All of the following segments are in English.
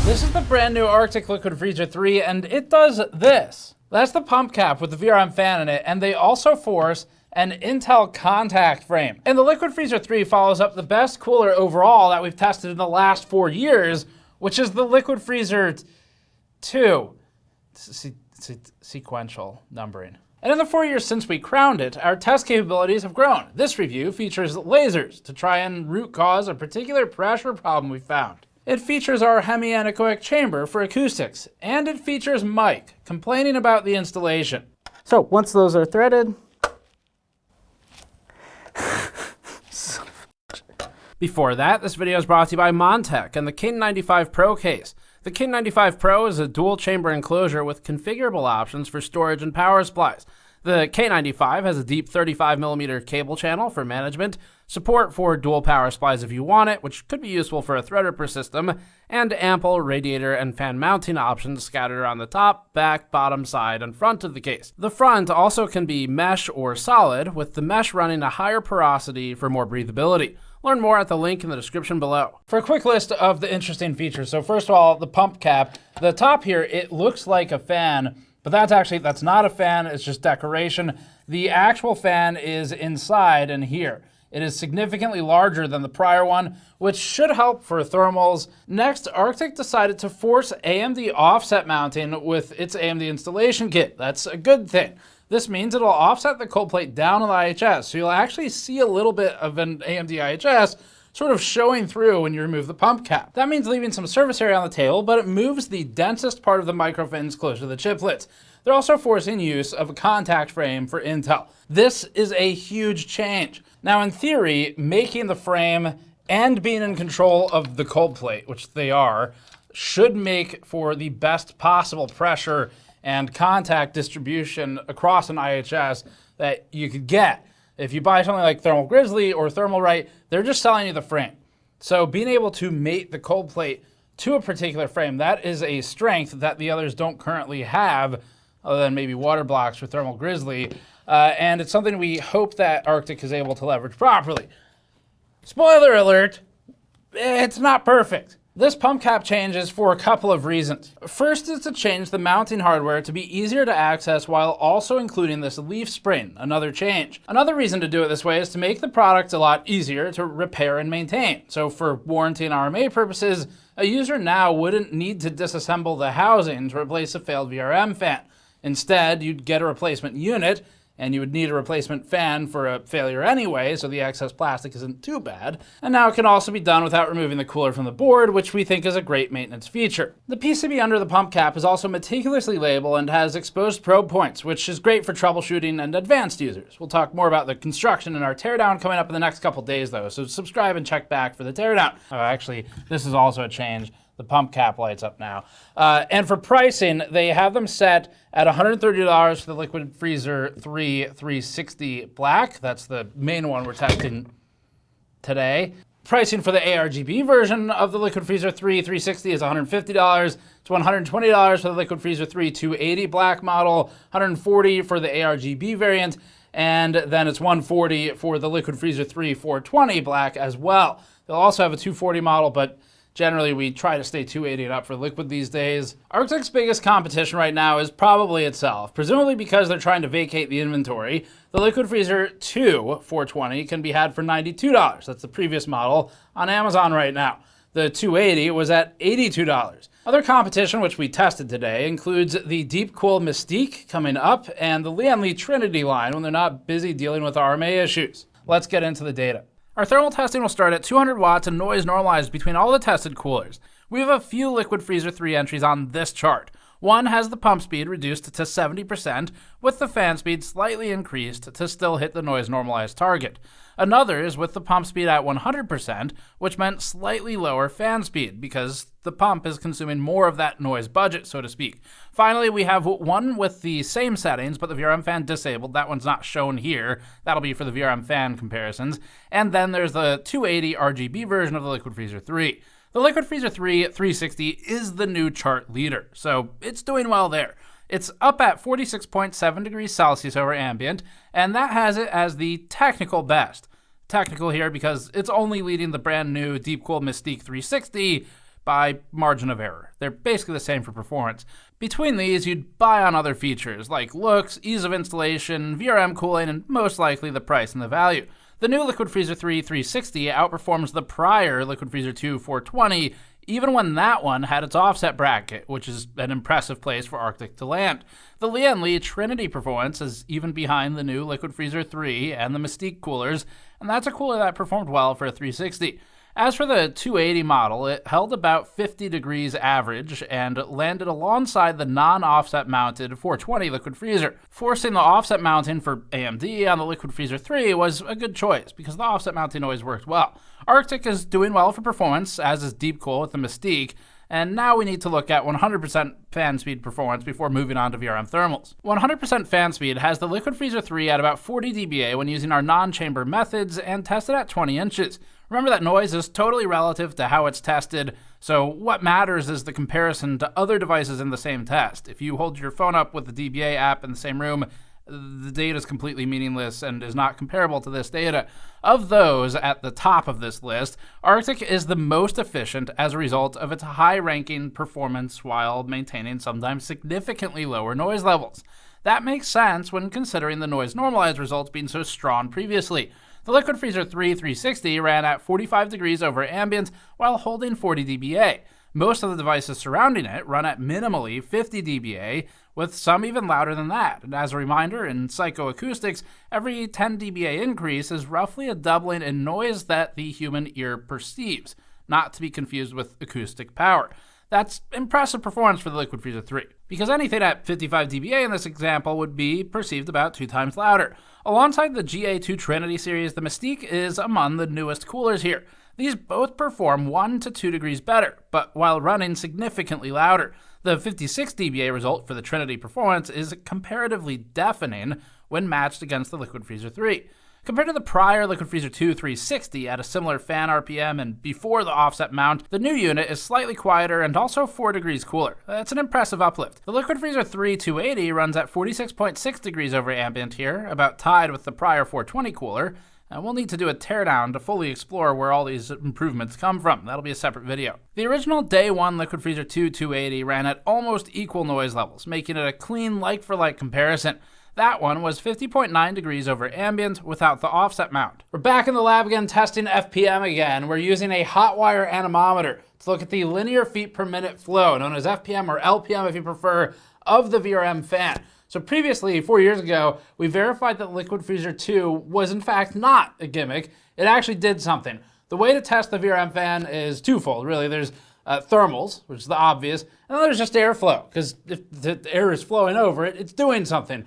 This is the brand new Arctic Liquid Freezer 3, and it does this. That's the pump cap with the VRM fan in it, and they also force an Intel contact frame. And the Liquid Freezer 3 follows up the best cooler overall that we've tested in the last 4 years, which is the Liquid Freezer 2. Sequential numbering. And in the 4 years since we crowned it, our test capabilities have grown. This review features lasers to try and root cause a particular pressure problem we found. It features our hemi-anechoic chamber for acoustics, and it features Mike complaining about the installation. So once those are threaded, Before that, this video is brought to you by Montech and the King 95 Pro case. The King 95 Pro is a dual chamber enclosure with configurable options for storage and power supplies. The K95 has a deep 35mm cable channel for management, support for dual power supplies if you want it, which could be useful for a Threadripper system, and ample radiator and fan mounting options scattered around the top, back, bottom, side, and front of the case. The front also can be mesh or solid, with the mesh running a higher porosity for more breathability. Learn more at the link in the description below. For a quick list of the interesting features, so first of all, the pump cap. The top here, it looks like a fan, but that's not a fan, it's just decoration. The actual fan is inside and here. It is significantly larger than the prior one, which should help for thermals. Next, Arctic decided to force AMD offset mounting with its AMD installation kit. That's a good thing. This means it'll offset the Coldplate down on the IHS, so you'll actually see a little bit of an AMD IHS sort of showing through when you remove the pump cap. That means leaving some surface area on the table, but it moves the densest part of the microfins closer to the chiplets. They're also forcing use of a contact frame for Intel. This is a huge change. Now, in theory, making the frame and being in control of the Coldplate, which they are, should make for the best possible pressure and contact distribution across an IHS that you could get. If you buy something like Thermal Grizzly or Thermalright, they're just selling you the frame. So being able to mate the Coldplate to a particular frame, that is a strength that the others don't currently have, other than maybe water blocks for Thermal Grizzly. And it's something we hope that Arctic is able to leverage properly. Spoiler alert, it's not perfect. This pump cap change is for a couple of reasons. First is to change the mounting hardware to be easier to access while also including this leaf spring, another change. Another reason to do it this way is to make the product a lot easier to repair and maintain. So for warranty and RMA purposes, a user now wouldn't need to disassemble the housing to replace a failed VRM fan. Instead, you'd get a replacement unit, and you would need a replacement fan for a failure anyway, so the excess plastic isn't too bad. And now it can also be done without removing the cooler from the board, which we think is a great maintenance feature. The PCB under the pump cap is also meticulously labeled and has exposed probe points, which is great for troubleshooting and advanced users. We'll talk more about the construction in our teardown coming up in the next couple days though, so subscribe and check back for the teardown. Oh, actually, this is also a change. The pump cap lights up now. And for pricing, they have them set at $130 for the Liquid Freezer 3 360 Black. That's the main one we're testing today. Pricing for the A-RGB version of the Liquid Freezer 3 360 is $150. It's $120 for the Liquid Freezer 3 280 Black model, $140 for the A-RGB variant, and then it's $140 for the Liquid Freezer 3 420 Black as well. They'll also have a 240 model, but generally, we try to stay 280 and up for liquid these days. Arctic's biggest competition right now is probably itself, presumably because they're trying to vacate the inventory. The Liquid Freezer 2 420 can be had for $92. That's the previous model on Amazon right now. The 280 was at $82. Other competition, which we tested today, includes the Deepcool Mystique coming up and the Lian Li Trinity line when they're not busy dealing with RMA issues. Let's get into the data. Our thermal testing will start at 200 watts and noise normalized between all the tested coolers. We have a few Liquid Freezer 3 entries on this chart. One has the pump speed reduced to 70%, with the fan speed slightly increased to still hit the noise normalized target. Another is with the pump speed at 100%, which meant slightly lower fan speed because the pump is consuming more of that noise budget, so to speak. Finally, we have one with the same settings, but the VRM fan disabled. That one's not shown here. That'll be for the VRM fan comparisons. And then there's the 280 RGB version of the Liquid Freezer 3. The Liquid Freezer 3 360 is the new chart leader, so it's doing well there. It's up at 46.7 degrees Celsius over ambient, and that has it as the technical best. Technical here because it's only leading the brand new Deepcool Mystique 360, by margin of error. They're basically the same for performance. Between these, you'd buy on other features like looks, ease of installation, VRM cooling, and most likely the price and the value. The new Liquid Freezer 3 360 outperforms the prior Liquid Freezer 2 420, even when that one had its offset bracket, which is an impressive place for Arctic to land. The Lian Li Trinity Performance is even behind the new Liquid Freezer 3 and the Mystique coolers, and that's a cooler that performed well for a 360. As for the 280 model, it held about 50 degrees average and landed alongside the non-offset mounted 420 Liquid Freezer. Forcing the offset mounting for AMD on the Liquid Freezer 3 was a good choice because the offset mounting always worked well. Arctic is doing well for performance, as is Deep Cool with the Mystique, and now we need to look at 100% fan speed performance before moving on to VRM Thermals. 100% fan speed has the Liquid Freezer 3 at about 40 dBA when using our non-chamber methods and tested at 20 inches. Remember that noise is totally relative to how it's tested, so what matters is the comparison to other devices in the same test. If you hold your phone up with the dBA app in the same room, the data is completely meaningless and is not comparable to this data. Of those at the top of this list, Arctic is the most efficient as a result of its high-ranking performance while maintaining sometimes significantly lower noise levels. That makes sense when considering the noise-normalized results being so strong previously. The Liquid Freezer 3 360 ran at 45 degrees over ambient while holding 40 dBA. Most of the devices surrounding it run at minimally 50 dBA, with some even louder than that. And as a reminder, in psychoacoustics, every 10 dBA increase is roughly a doubling in noise that the human ear perceives, not to be confused with acoustic power. That's impressive performance for the Liquid Freezer 3, because anything at 55 dBA in this example would be perceived about 2 times louder. Alongside the GA2 Trinity series, the Mystique is among the newest coolers here. These both perform 1 to 2 degrees better, but while running significantly louder. The 56 dBA result for the Trinity Performance is comparatively deafening when matched against the Liquid Freezer 3. Compared to the prior Liquid Freezer 2 360 at a similar fan RPM and before the offset mount, the new unit is slightly quieter and also 4 degrees cooler. That's an impressive uplift. The Liquid Freezer 3 280 runs at 46.6 degrees over ambient here, about tied with the prior 420 cooler. And we'll need to do a teardown to fully explore where all these improvements come from. That'll be a separate video. The original Day 1 Liquid Freezer 2 280 ran at almost equal noise levels, making it a clean like-for-like comparison. That one was 50.9 degrees over ambient without the offset mount. We're back in the lab again testing FPM again. We're using a hot wire anemometer to look at the linear feet per minute flow, known as FPM or LPM if you prefer, of the VRM fan. So previously, 4 years ago, we verified that Liquid Freezer 2 was in fact not a gimmick. It actually did something. The way to test the VRM fan is twofold, really. There's thermals, which is the obvious, and then there's just airflow, because if the air is flowing over it, it's doing something.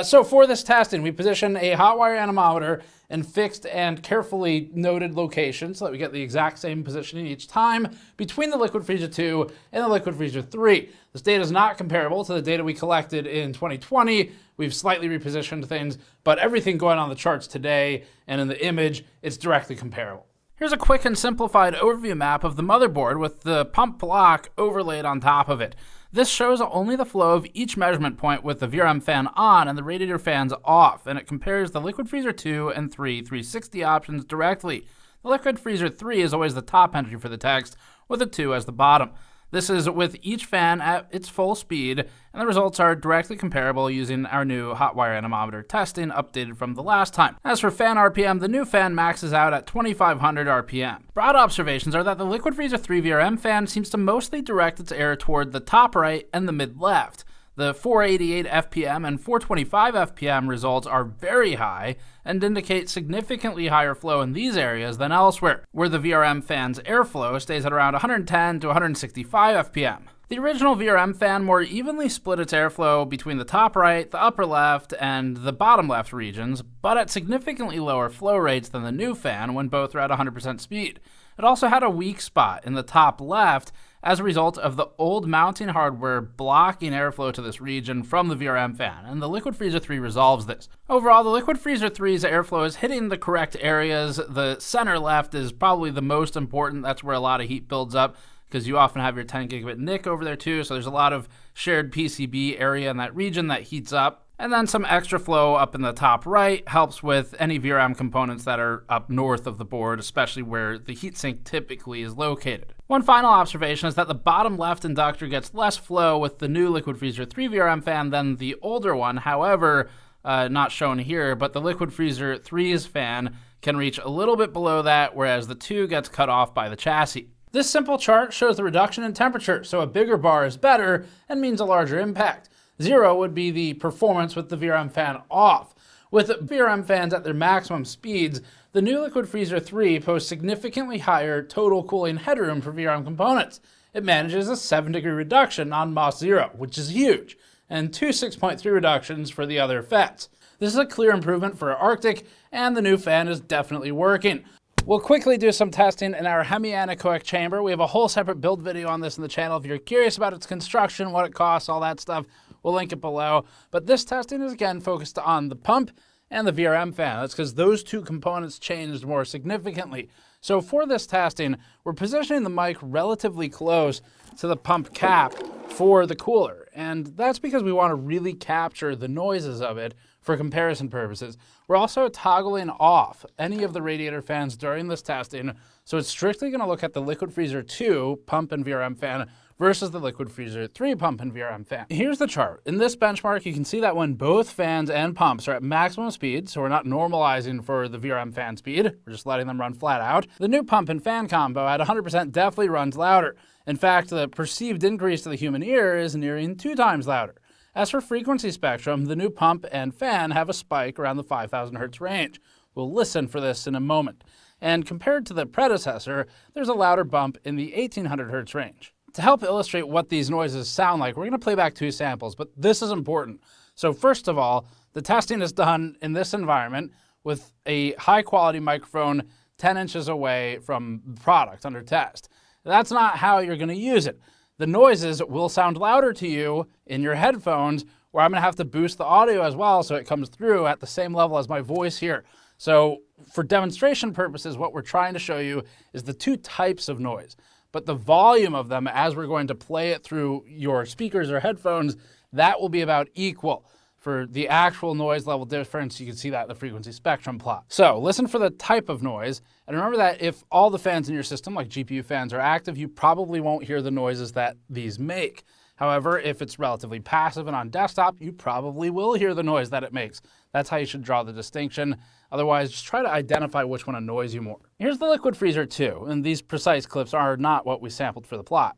So for this testing, we position a hot wire anemometer in fixed and carefully noted locations so that we get the exact same positioning each time between the Liquid Freezer 2 and the Liquid Freezer 3. This data is not comparable to the data we collected in 2020. We've slightly repositioned things, but everything going on the charts today and in the image, it's directly comparable. Here's a quick and simplified overview map of the motherboard with the pump block overlaid on top of it. This shows only the flow of each measurement point with the VRM fan on and the radiator fans off, and it compares the Liquid Freezer 2 and 3 360 options directly. The Liquid Freezer 3 is always the top entry for the text, with the 2 as the bottom. This is with each fan at its full speed, and the results are directly comparable using our new hot wire anemometer testing updated from the last time. As for fan RPM, the new fan maxes out at 2500 RPM. Broad observations are that the Liquid Freezer 3 VRM fan seems to mostly direct its air toward the top right and the mid left. The 488 FPM and 425 FPM results are very high and indicate significantly higher flow in these areas than elsewhere, where the VRM fan's airflow stays at around 110 to 165 FPM. The original VRM fan more evenly split its airflow between the top right, the upper left, and the bottom left regions, but at significantly lower flow rates than the new fan when both are at 100% speed. It also had a weak spot in the top left as a result of the old mounting hardware blocking airflow to this region from the VRM fan, and the Liquid Freezer 3 resolves this. Overall, the Liquid Freezer 3's airflow is hitting the correct areas. The center left is probably the most important. That's where a lot of heat builds up, because you often have your 10 gigabit NIC over there too, so there's a lot of shared PCB area in that region that heats up. And then some extra flow up in the top right helps with any VRM components that are up north of the board, especially where the heatsink typically is located. One final observation is that the bottom left inductor gets less flow with the new Liquid Freezer 3 VRM fan than the older one. However, not shown here, but the Liquid Freezer 3's fan can reach a little bit below that, whereas the 2 gets cut off by the chassis. This simple chart shows the reduction in temperature, so a bigger bar is better and means a larger impact. 0 would be the performance with the VRM fan off. With VRM fans at their maximum speeds, the new Liquid Freezer 3 posts significantly higher total cooling headroom for VRM components. It manages a 7-degree reduction on MOS 0, which is huge, and 2 6.3 reductions for the other FETs. This is a clear improvement for Arctic, and the new fan is definitely working. We'll quickly do some testing in our hemi-anechoic chamber. We have a whole separate build video on this in the channel. If you're curious about its construction, what it costs, all that stuff, we'll link it below. But this testing is again focused on the pump and the VRM fan. That's because those two components changed more significantly. So for this testing, we're positioning the mic relatively close to the pump cap for the cooler. And that's because we want to really capture the noises of it for comparison purposes. We're also toggling off any of the radiator fans during this testing, so it's strictly going to look at the Liquid Freezer 2 pump and VRM fan versus the Liquid Freezer 3 pump and VRM fan. Here's the chart. In this benchmark, you can see that when both fans and pumps are at maximum speed, so we're not normalizing for the VRM fan speed, we're just letting them run flat out, the new pump and fan combo at 100% definitely runs louder. In fact, the perceived increase to the human ear is nearing 2 times louder. As for frequency spectrum, the new pump and fan have a spike around the 5,000 Hz range. We'll listen for this in a moment. And compared to the predecessor, there's a louder bump in the 1,800 Hz range. To help illustrate what these noises sound like, we're going to play back 2 samples, but this is important. So first of all, the testing is done in this environment with a high-quality microphone 10 inches away from the product under test. That's not how you're going to use it. The noises will sound louder to you in your headphones, where I'm going to have to boost the audio as well so it comes through at the same level as my voice here. So for demonstration purposes, what we're trying to show you is the 2 types of noise. But the volume of them, as we're going to play it through your speakers or headphones, that will be about equal. For the actual noise level difference, you can see that in the frequency spectrum plot. So listen for the type of noise, and remember that if all the fans in your system, like GPU fans, are active, you probably won't hear the noises that these make. However, if it's relatively passive and on desktop, you probably will hear the noise that it makes. That's how you should draw the distinction. Otherwise, just try to identify which one annoys you more. Here's the Liquid Freezer 2, and these precise clips are not what we sampled for the plot.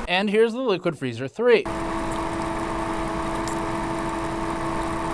And here's the Liquid Freezer 3.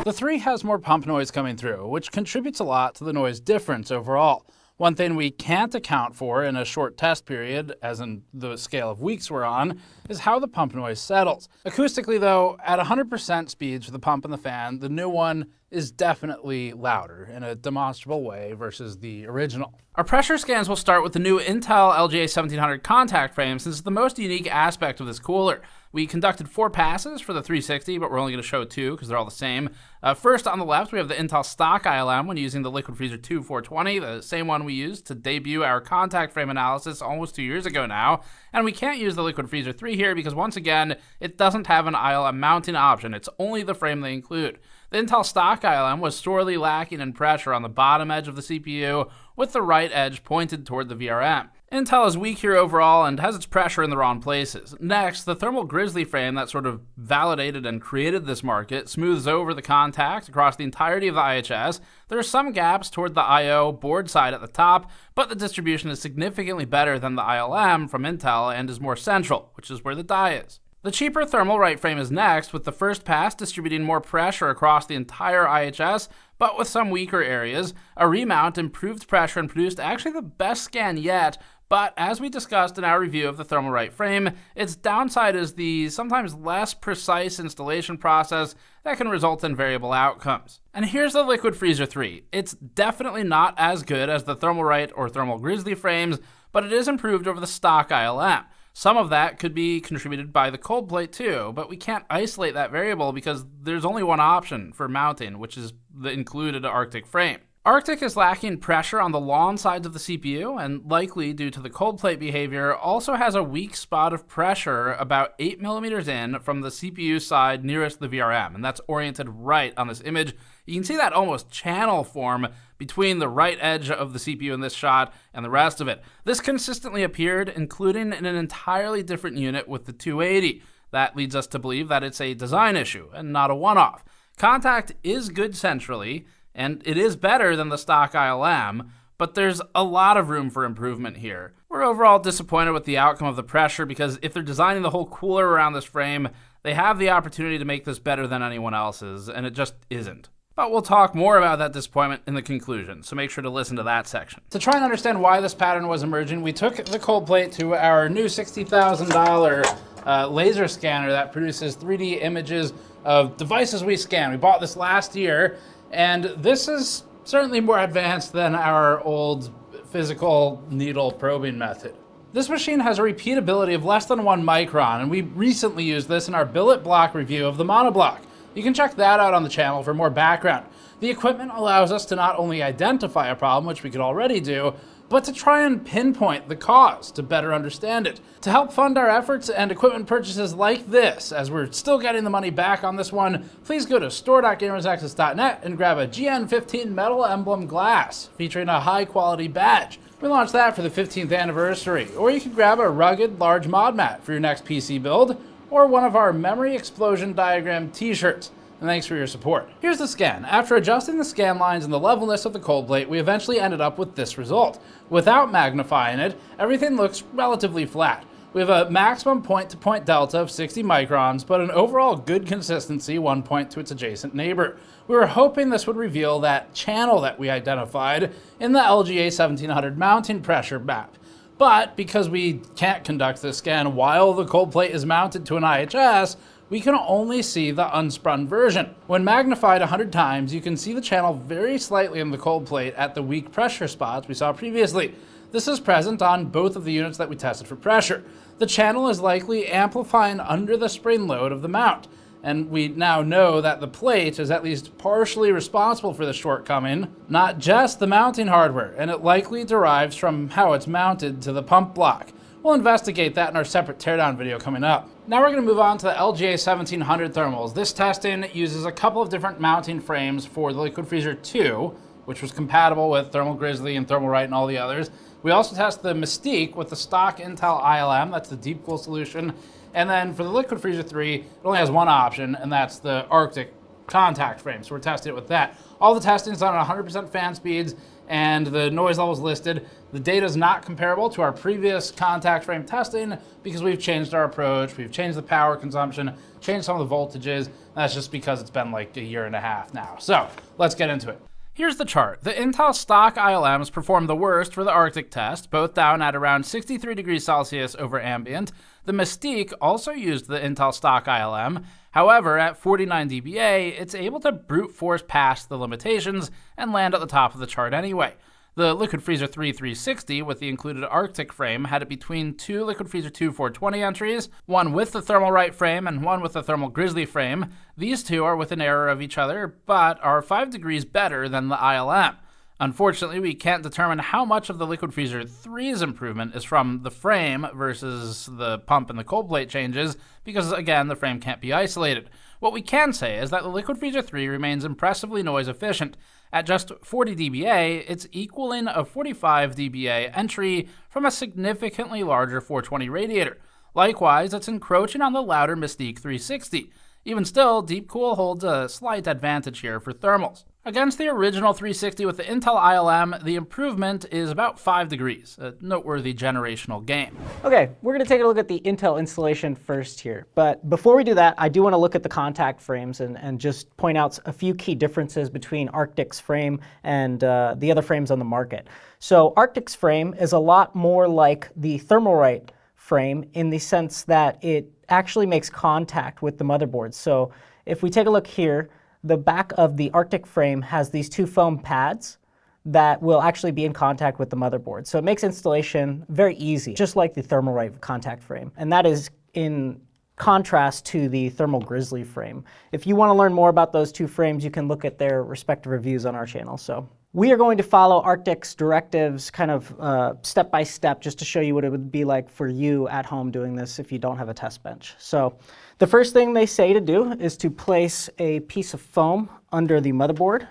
The 3 has more pump noise coming through, which contributes a lot to the noise difference overall. One thing we can't account for in a short test period, as in the scale of weeks we're on, is how the pump noise settles. Acoustically though, at 100% speeds for the pump and the fan, the new one is definitely louder in a demonstrable way versus the original. Our pressure scans will start with the new Intel LGA 1700 contact frame, since it's the most unique aspect of this cooler. We conducted 4 passes for the 360, but we're only going to show 2 because they're all the same. First, on the left, we have the Intel stock ILM when using the Liquid Freezer 2 420, the same one we used to debut our contact frame analysis almost 2 years ago now. And we can't use the Liquid Freezer 3 here because, once again, it doesn't have an ILM mounting option. It's only the frame they include. The Intel stock ILM was sorely lacking in pressure on the bottom edge of the CPU, with the right edge pointed toward the VRM. Intel is weak here overall and has its pressure in the wrong places. Next, the thermal grizzly frame that sort of validated and created this market smooths over the contact across the entirety of the IHS. There are some gaps toward the I/O board side at the top, but the distribution is significantly better than the ILM from Intel and is more central, which is where the die is. The cheaper Thermalright frame is next, with the first pass distributing more pressure across the entire IHS, but with some weaker areas. A remount improved pressure and produced actually the best scan yet, but as we discussed in our review of the Thermalright frame, its downside is the sometimes less precise installation process that can result in variable outcomes. And here's the Liquid Freezer 3. It's definitely not as good as the Thermalright or Thermal Grizzly frames, but it is improved over the stock ILM. Some of that could be contributed by the Coldplate too, but we can't isolate that variable because there's only one option for mounting, which is the included Arctic frame. Arctic is lacking pressure on the long sides of the CPU, and likely due to the Coldplate behavior, also has a weak spot of pressure about 8 millimeters in from the CPU side nearest the VRM, and that's oriented right on this image. You can see that almost channel form between the right edge of the CPU in this shot and the rest of it. This consistently appeared, including in an entirely different unit with the 280. That leads us to believe that it's a design issue and not a one-off. Contact is good centrally, and it is better than the stock ILM, but there's a lot of room for improvement here. We're overall disappointed with the outcome of the pressure because if they're designing the whole cooler around this frame, they have the opportunity to make this better than anyone else's, and it just isn't. But we'll talk more about that disappointment in the conclusion, so make sure to listen to that section. To try and understand why this pattern was emerging, we took the Coldplate to our new $60,000 laser scanner that produces 3D images of devices we scan. We bought this last year, and this is certainly more advanced than our old physical needle probing method. This machine has a repeatability of less than 1 micron, and we recently used this in our billet block review of the monoblock. You can check that out on the channel for more background. The equipment allows us to not only identify a problem, which we could already do, but to try and pinpoint the cause to better understand it. To help fund our efforts and equipment purchases like this, as we're still getting the money back on this one, please go to store.gamersaccess.net and grab a GN15 metal emblem glass featuring a high quality badge. We launched that for the 15th anniversary. Or you can grab a rugged large mod mat for your next PC build, or one of our memory explosion diagram t-shirts. And thanks for your support. Here's the scan. After adjusting the scan lines and the levelness of the Coldplate, we eventually ended up with this result. Without magnifying it, everything looks relatively flat. We have a maximum point-to-point delta of 60 microns, but an overall good consistency 1 point to its adjacent neighbor. We were hoping this would reveal that channel that we identified in the LGA 1700 mounting pressure map. But because we can't conduct this scan while the Coldplate is mounted to an IHS, we can only see the unsprung version. When magnified 100 times, you can see the channel very slightly in the Coldplate at the weak pressure spots we saw previously. This is present on both of the units that we tested for pressure. The channel is likely amplifying under the spring load of the mount, and we now know that the plate is at least partially responsible for the shortcoming, not just the mounting hardware, and it likely derives from how it's mounted to the pump block. We'll investigate that in our separate teardown video coming up. Now we're going to move on to the LGA 1700 thermals. This testing uses a couple of different mounting frames for the Liquid Freezer 2, which was compatible with Thermal Grizzly and Thermalright and all the others. We also test the Mystique with the stock Intel ILM, that's the deep cool solution. And then for the Liquid Freezer 3, it only has one option, and that's the Arctic contact frame. So we're testing it with that. All the testing is done at 100% fan speeds, and the noise levels listed. The data is not comparable to our previous contact frame testing because we've changed our approach, we've changed the power consumption, changed some of the voltages. That's just because it's been like a year and a half now. So let's get into it. Here's the chart. The Intel stock ILMs performed the worst for the Arctic test, both down at around 63 degrees Celsius over ambient. The Mystique also used the Intel stock ILM. However, at 49 dBA, it's able to brute force past the limitations and land at the top of the chart anyway. The Liquid Freezer 3 360 with the included Arctic frame had it between two Liquid Freezer 2 420 entries, one with the Thermalright frame and one with the Thermal Grizzly frame. These two are within error of each other, but are 5 degrees better than the ILM. Unfortunately, we can't determine how much of the Liquid Freezer 3's improvement is from the frame versus the pump and the Coldplate changes, because again, the frame can't be isolated. What we can say is that the Liquid Freezer 3 remains impressively noise efficient. At just 40 dBA, it's equaling a 45 dBA entry from a significantly larger 420 radiator. Likewise, it's encroaching on the louder Mystique 360. Even still, Deep Cool holds a slight advantage here for thermals. Against the original 360 with the Intel ILM, the improvement is about 5 degrees, a noteworthy generational gain. Okay, we're going to take a look at the Intel installation first here. But before we do that, I do want to look at the contact frames and just point out a few key differences between Arctic's frame and the other frames on the market. So Arctic's frame is a lot more like the Thermalright frame in the sense that it actually makes contact with the motherboard. So if we take a look here, the back of the Arctic frame has these two foam pads that will actually be in contact with the motherboard. So it makes installation very easy, just like the Thermalright contact frame. And that is in contrast to the Thermal Grizzly frame. If you want to learn more about those two frames, you can look at their respective reviews on our channel. So We are going to follow Arctic's directives kind of step by step just to show you what it would be like for you at home doing this if you don't have a test bench. So the first thing they say to do is to place a piece of foam under the motherboard.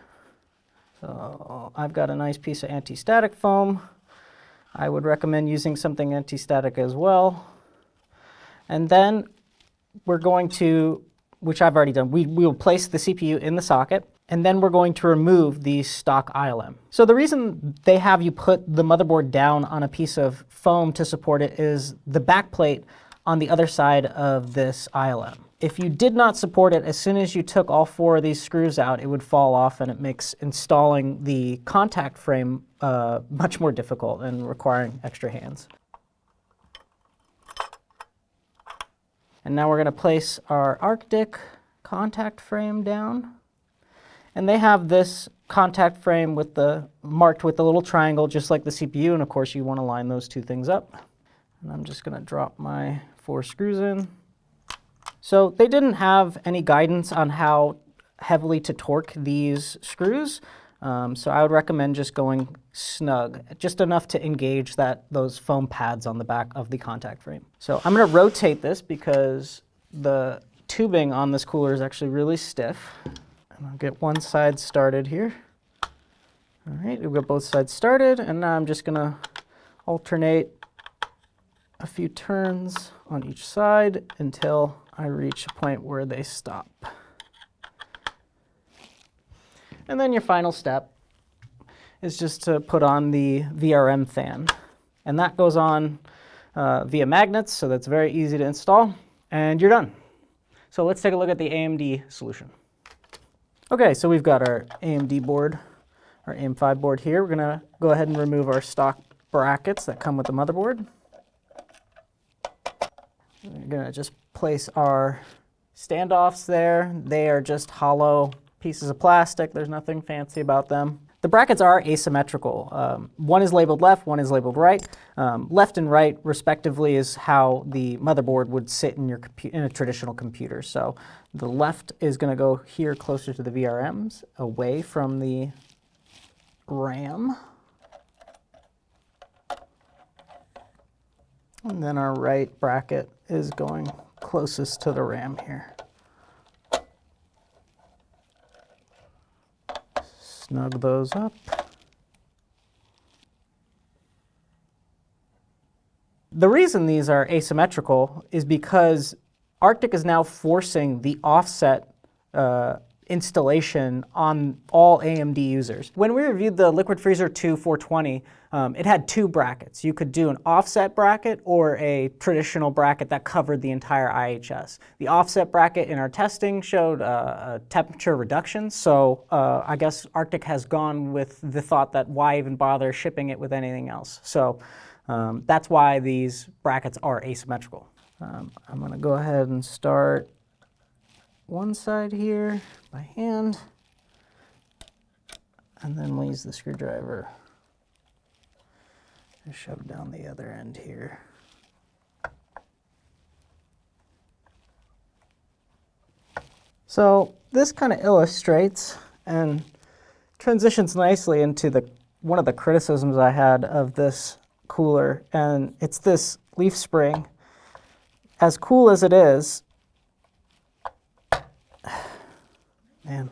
So I've got a nice piece of anti-static foam. I would recommend using something anti-static as well. And then we're going to, which I've already done, we will place the CPU in the socket, and then we're going to remove the stock ILM. So the reason they have you put the motherboard down on a piece of foam to support it is the backplate on the other side of this ILM. If you did not support it, as soon as you took all 4 of these screws out, it would fall off, and it makes installing the contact frame much more difficult and requiring extra hands. And now we're going to place our Arctic contact frame down. And they have this contact frame with marked with the little triangle, just like the CPU, and of course you want to line those 2 things up. And I'm just going to drop my 4 screws in. So they didn't have any guidance on how heavily to torque these screws, so I would recommend just going snug, just enough to engage those foam pads on the back of the contact frame. So I'm going to rotate this because the tubing on this cooler is actually really stiff. And I'll get one side started here. All right, we've got both sides started, and now I'm just going to alternate a few turns on each side until I reach a point where they stop. And then your final step is just to put on the VRM fan. And that goes on via magnets, so that's very easy to install, and you're done. So let's take a look at the AMD solution. Okay, so we've got our AMD board, our AM5 board here. We're gonna go ahead and remove our stock brackets that come with the motherboard. We're gonna just place our standoffs there. They are just hollow pieces of plastic. There's nothing fancy about them. The brackets are asymmetrical. One is labeled left, one is labeled right. Left and right, respectively, is how the motherboard would sit in a traditional computer. So the left is going to go here closer to the VRMs, away from the RAM. And then our right bracket is going closest to the RAM here. Snug those up. The reason these are asymmetrical is because Arctic is now forcing the offset installation on all AMD users. When we reviewed the Liquid Freezer 2 420, it had 2 brackets. You could do an offset bracket or a traditional bracket that covered the entire IHS. The offset bracket in our testing showed a temperature reduction, so I guess Arctic has gone with the thought that why even bother shipping it with anything else. So that's why these brackets are asymmetrical. I'm going to go ahead and start one side here by hand, and then we'll use the screwdriver to shove down the other end here. So this kind of illustrates and transitions nicely into one of the criticisms I had of this cooler, and it's this leaf spring. As cool as it is, man,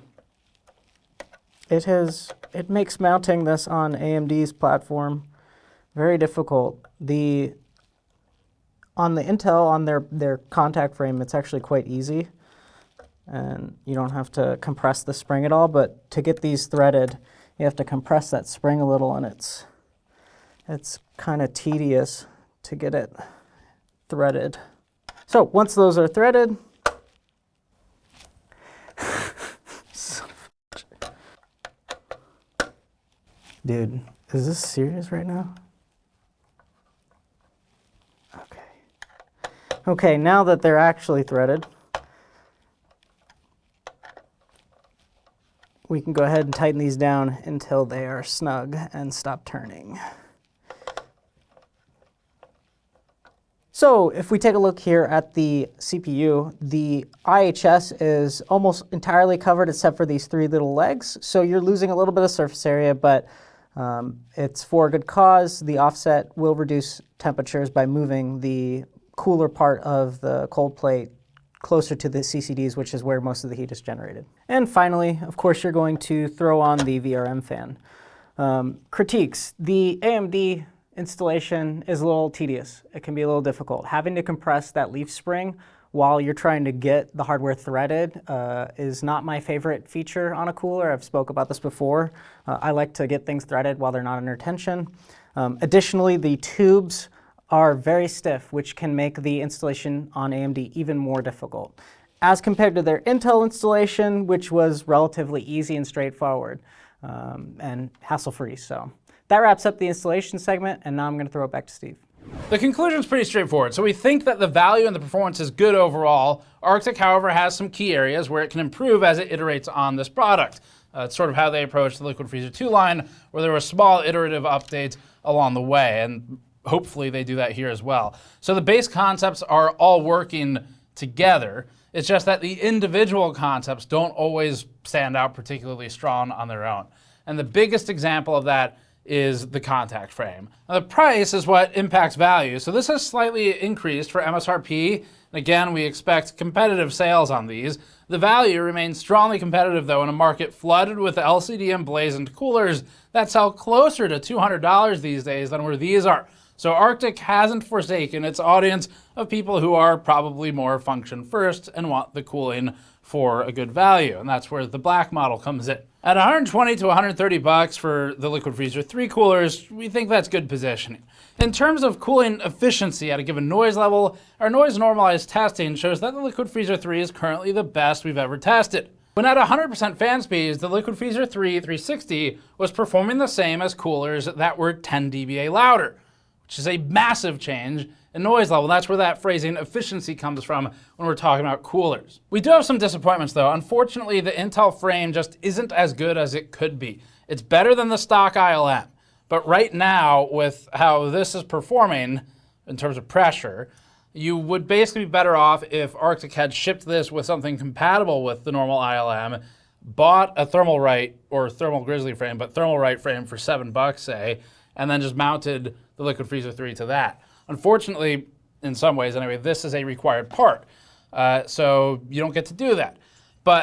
it makes mounting this on AMD's platform very difficult. On the Intel, on their contact frame, it's actually quite easy, and you don't have to compress the spring at all, but to get these threaded, you have to compress that spring a little, and it's kind of tedious to get it threaded. So once those are threaded, dude, is this serious right now? Okay, now that they're actually threaded, we can go ahead and tighten these down until they are snug and stop turning. So if we take a look here at the CPU, the IHS is almost entirely covered except for these three little legs. So you're losing a little bit of surface area, but it's for a good cause. The offset will reduce temperatures by moving the cooler part of the cold plate closer to the CCDs, which is where most of the heat is generated. And finally, of course, you're going to throw on the VRM fan. Critiques. The AMD installation is a little tedious. It can be a little difficult. Having to compress that leaf spring while you're trying to get the hardware threaded is not my favorite feature on a cooler. I've spoke about this before. I like to get things threaded while they're not under tension. Additionally, the tubes are very stiff, which can make the installation on AMD even more difficult, as compared to their Intel installation, which was relatively easy and straightforward and hassle-free. So that wraps up the installation segment, and now I'm going to throw it back to Steve. The conclusion is pretty straightforward. So we think that the value and the performance is good overall. Arctic, however, has some key areas where it can improve as it iterates on this product. It's sort of how they approached the Liquid Freezer 2 line, where there were small iterative updates along the way, and hopefully they do that here as well. So the base concepts are all working together. It's just that the individual concepts don't always stand out particularly strong on their own. And the biggest example of that is the contact frame. Now, the price is what impacts value. So this has slightly increased for MSRP. And again, we expect competitive sales on these. The value remains strongly competitive though in a market flooded with LCD emblazoned coolers that sell closer to $200 these days than where these are. So Arctic hasn't forsaken its audience of people who are probably more function first and want the cooling for a good value. And that's where the black model comes in. At 120 to 130 bucks for the Liquid Freezer 3 coolers, we think that's good positioning. In terms of cooling efficiency at a given noise level, our noise-normalized testing shows that the Liquid Freezer 3 is currently the best we've ever tested. When at 100% fan speeds, the Liquid Freezer 3 360 was performing the same as coolers that were 10 dBA louder, which is a massive change in noise level. That's where that phrasing efficiency comes from when we're talking about coolers. We do have some disappointments though. Unfortunately, the Intel frame just isn't as good as it could be. It's better than the stock ILM, but right now with how this is performing in terms of pressure, you would basically be better off if Arctic had shipped this with something compatible with the normal ILM, bought a Thermalright or Thermal Grizzly frame, but Thermalright frame for $7, say, and then just mounted the Liquid Freezer 3 to that. Unfortunately, in some ways anyway, this is a required part. So you don't get to do that.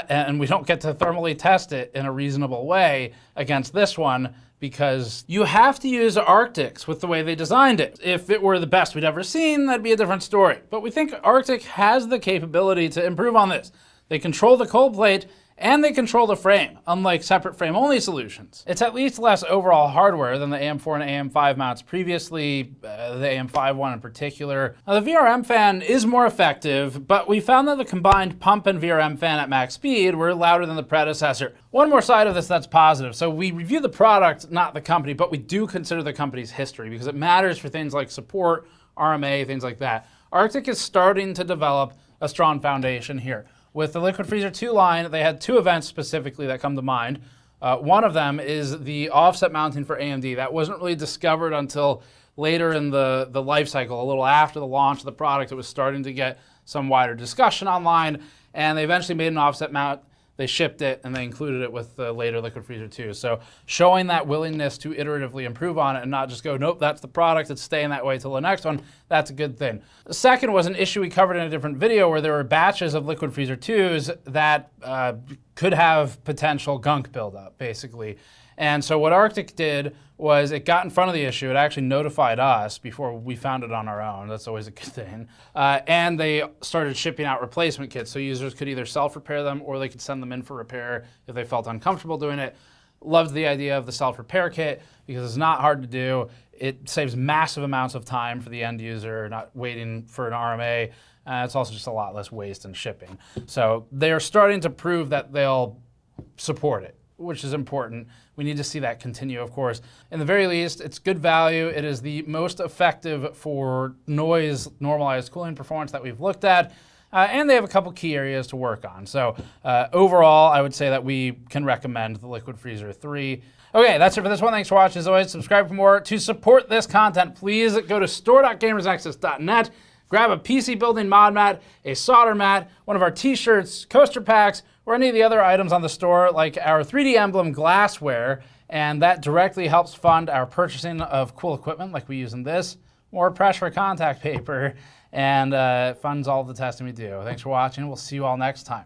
And we don't get to thermally test it in a reasonable way against this one because you have to use Arctic's with the way they designed it. If it were the best we'd ever seen, that'd be a different story. But we think Arctic has the capability to improve on this. They control the cold plate and they control the frame, unlike separate frame-only solutions. It's at least less overall hardware than the AM4 and AM5 mounts previously, the AM5 one in particular. Now, the VRM fan is more effective, but we found that the combined pump and VRM fan at max speed were louder than the predecessor. One more side of this that's positive. So we review the product, not the company, but we do consider the company's history because it matters for things like support, RMA, things like that. Arctic is starting to develop a strong foundation here. With the Liquid Freezer 2 line, they had two events specifically that come to mind. One of them is the offset mounting for AMD. That wasn't really discovered until later in the life cycle, a little after the launch of the product. It was starting to get some wider discussion online, and they eventually made an offset mount. They shipped it, and they included it with the later Liquid Freezer 2. So showing that willingness to iteratively improve on it and not just go, nope, that's the product, it's staying that way till the next one, that's a good thing. The second was an issue we covered in a different video where there were batches of Liquid Freezer 2s that could have potential gunk buildup, basically. And so what Arctic did was it got in front of the issue. It actually notified us before we found it on our own. That's always a good thing. And they started shipping out replacement kits. So users could either self-repair them or they could send them in for repair if they felt uncomfortable doing it. Loved the idea of the self-repair kit because it's not hard to do. It saves massive amounts of time for the end user, not waiting for an RMA. It's also just a lot less waste in shipping. So they are starting to prove that they'll support it, which is important. We need to see that continue, of course. In the very least, it's good value. It is the most effective for noise-normalized cooling performance that we've looked at. And they have a couple key areas to work on. So overall, I would say that we can recommend the Liquid Freezer 3. Okay, that's it for this one. Thanks for watching. As always, subscribe for more. To support this content, please go to store.gamersnexus.net Grab a PC building mod mat, a solder mat, one of our t-shirts, coaster packs, or any of the other items on the store like our 3D emblem glassware, and that directly helps fund our purchasing of cool equipment like we use in this, more pressure contact paper, and funds all the testing we do. Thanks for watching. We'll see you all next time.